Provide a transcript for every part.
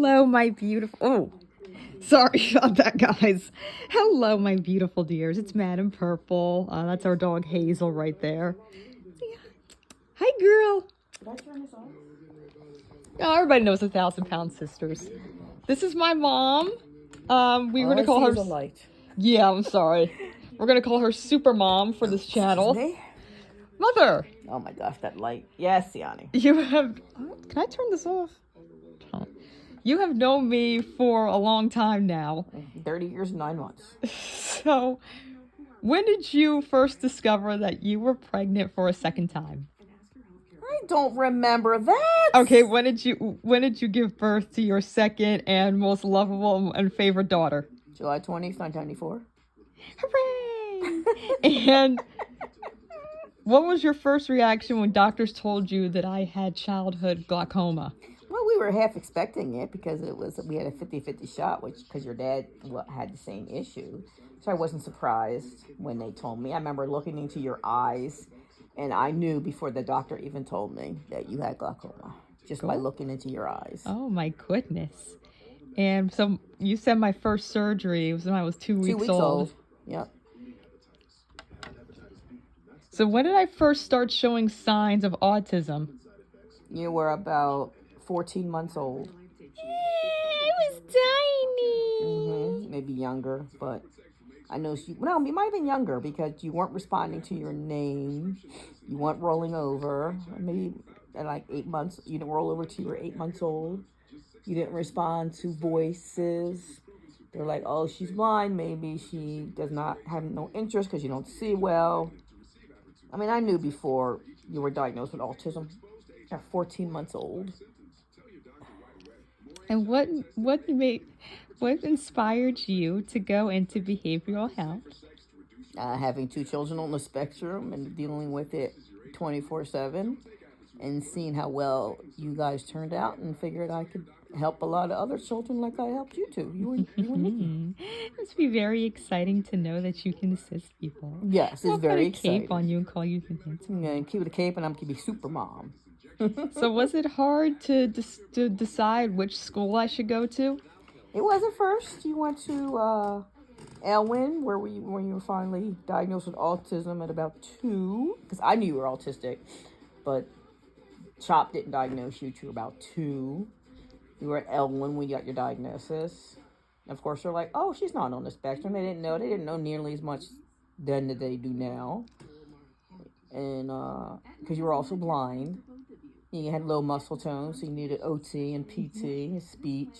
Hello, my beautiful. Oh, sorry about that, guys. Hello, my beautiful dears. It's Madam Purple. That's our dog Hazel right there. Yeah. Hi, girl. Did I turn this on? Oh, everybody knows the 1,000-pound sisters. This is my mom. We're gonna call her. A light. Yeah, I'm sorry. We're gonna call her Super Mom for this channel. Me? Mother. Oh my gosh, that light. Yes, Yanni. You have. Can I turn this off? Oh. You have known me for a long time now. 30 years and 9 months. So, when did you first discover that you were pregnant for a second time? I don't remember that. Okay, when did you give birth to your second and most lovable and favorite daughter? July 20th, 1994. Hooray! And what was your first reaction when doctors told you that I had childhood glaucoma? Well, we were half expecting it because we had a 50-50 shot, because your dad had the same issue. So I wasn't surprised when they told me. I remember looking into your eyes, and I knew before the doctor even told me that you had glaucoma, just by looking into your eyes. Oh my goodness. And so you said my first surgery was when I was 2 weeks old. 2 weeks old. Yep. So when did I first start showing signs of autism? You were about 14 months old. I was tiny. Maybe younger, but I know you might have been younger because you weren't responding to your name. You weren't rolling over. Maybe at like 8 months, you didn't roll over till you were 8 months old. You didn't respond to voices. They're like, oh, she's blind. Maybe she does not have no interest because you don't see well. I mean, I knew before you were diagnosed with autism at 14 months old. And what inspired you to go into behavioral health? Having 2 children on the spectrum and dealing with it 24/7, and seeing how well you guys turned out, and figured I could help a lot of other children like I helped you two. You and Nikki. It must be very exciting to know that you can assist people. Yes, it's very exciting. I'll put a cape on you and call you the Yeah, keep it a cape, and I'm gonna be Super Mom. So was it hard to decide which school I should go to? It was at first. You went to Elwyn, when you were finally diagnosed with autism at about 2. Because I knew you were autistic, but CHOP didn't diagnose you till about 2. You were at Elwyn when you got your diagnosis. Of course, they're like, oh, she's not on the spectrum. They didn't know nearly as much then that they do now. And because you were also blind. You had low muscle tone, so you needed OT and PT, and speech,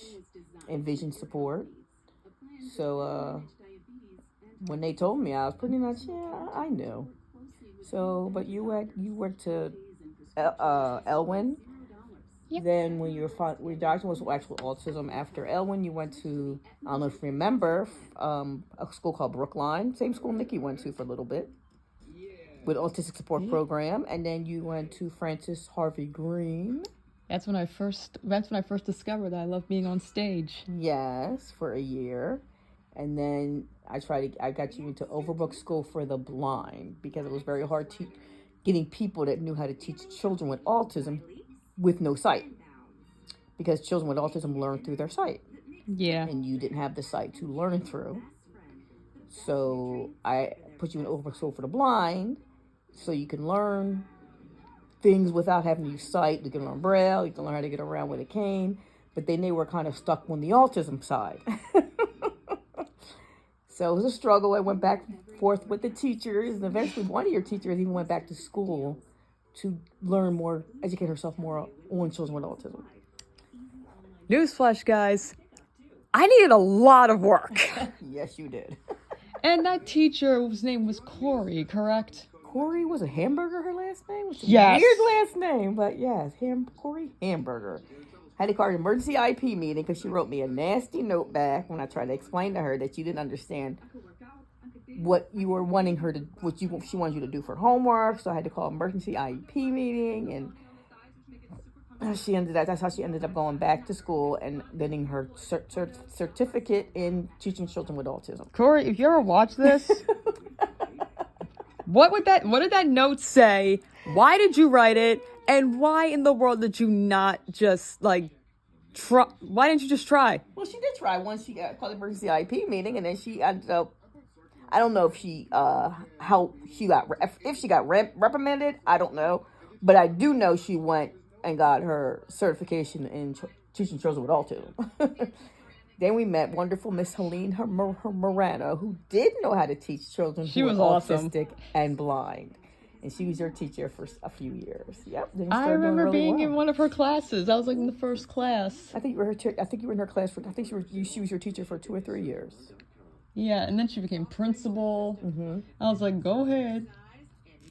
and vision support. So when they told me, I was pretty much, yeah, I knew. So, but you went to Elwyn. Yep. Then when your doctor was actual autism, after Elwyn, you went to, I don't know if you remember, a school called Brookline, same school Nikki went to for a little bit, with autistic support program. And then you went to Francis Harvey Green. That's when I first discovered that I love being on stage. Yes, for a year. And then I got you into Overbrook School for the Blind, because it was very hard getting people that knew how to teach children with autism with no sight, because children with autism learn through their sight. Yeah. And you didn't have the sight to learn through. So I put you in Overbrook School for the Blind, so you can learn things without having to use sight. You can learn Braille, you can learn how to get around with a cane, but then they were kind of stuck on the autism side. So it was a struggle. I went back and forth with the teachers, and eventually one of your teachers even went back to school to learn more, educate herself more on children with autism. Newsflash, guys. I needed a lot of work. Yes, you did. And that teacher, whose name was Corey, correct? Corey, was a Hamburger her last name? It's a Yes. weird last name, but yes, Corey Hamburger. Had to call an emergency IP meeting because she wrote me a nasty note back when I tried to explain to her that you didn't understand what you were wanting her to, she wanted you to do for homework. So I had to call emergency IEP meeting, and that's how she ended up going back to school and getting her certificate in teaching children with autism. Corey, if you ever watch this, what did that note say? Why did you write it? And why in the world did you not just Try. Why didn't you just try? Well, she did try once. She got called the emergency IP meeting, and then she ended up. I don't know if she how she got if she got reprimanded. I don't know, but I do know she went and got her certification in teaching children with autism. Then we met wonderful Miss Helene Morano, who did know how to teach children She who was were awesome. autistic and blind. And she was your teacher for a few years. Yep. Then you I started doing remember really being well. in one of her classes. I was like in the first class. I think you were I think you were in her class for. I think she was your teacher for 2 or 3 years. Yeah, and then she became principal. Mm-hmm. I was like, go ahead.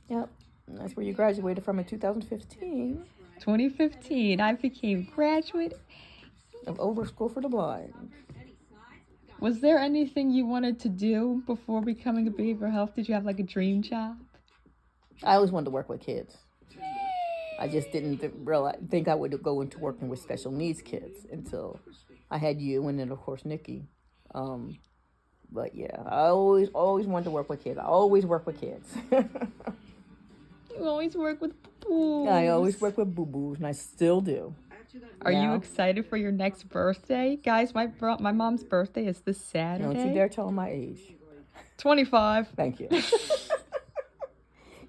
Yep. And that's where you graduated from in 2015 2015, I became graduate. of Over School for the Blind. Was there anything you wanted to do before becoming a behavioral health? Did you have like a dream job? I always wanted to work with kids. I just didn't think I would go into working with special needs kids until I had you, and then of course Nikki. But yeah, I always wanted to work with kids. I always work with kids. You always work with boo-boos. I always work with boo-boos, and I still do. Are you Yeah. excited for your next birthday? Guys, my mom's birthday is this Saturday. Don't you dare tell them my age. 25. Thank you.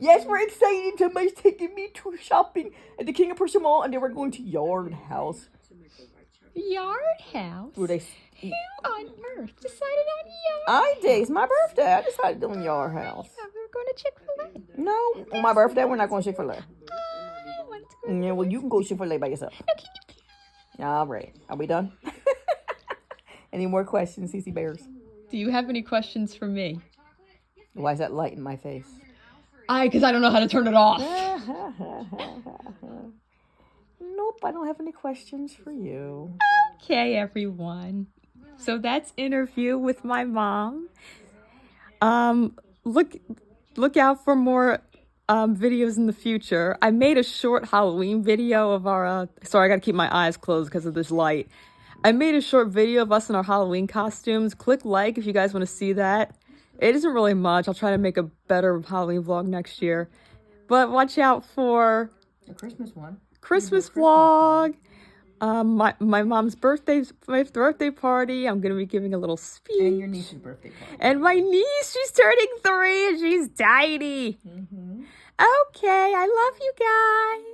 Yes, we're excited. Somebody's taking me to shopping at the King of Prussia Mall, and then we're going to Yard House. Yard House? Where they Who on earth decided on Yard? I did. It's my birthday. I decided to do Yard House. Yeah, we were going to Chick-fil-A. No, on my birthday, we're not going to Chick-fil-A. I wanted to go. Yeah, well, you can go Chick-fil-A by yourself. No, can you please? All right. Are we done? Any more questions, CC Bears? Do you have any questions for me? Why is that light in my face? Because I don't know how to turn it off. Nope, I don't have any questions for you. Okay, everyone. So that's interview with my mom. Look out for more videos in the future. I made a short Halloween video of our. Sorry, I gotta keep my eyes closed because of this light. I made a short video of us in our Halloween costumes. Click like if you guys want to see that. It isn't really much. I'll try to make a better Halloween vlog next year. But watch out for The Christmas one. Christmas vlog. My mom's my birthday party. I'm gonna be giving a little speech. And your niece's birthday party. And my niece, she's turning 3 and she's tiny. Mm-hmm. Okay, I love you guys.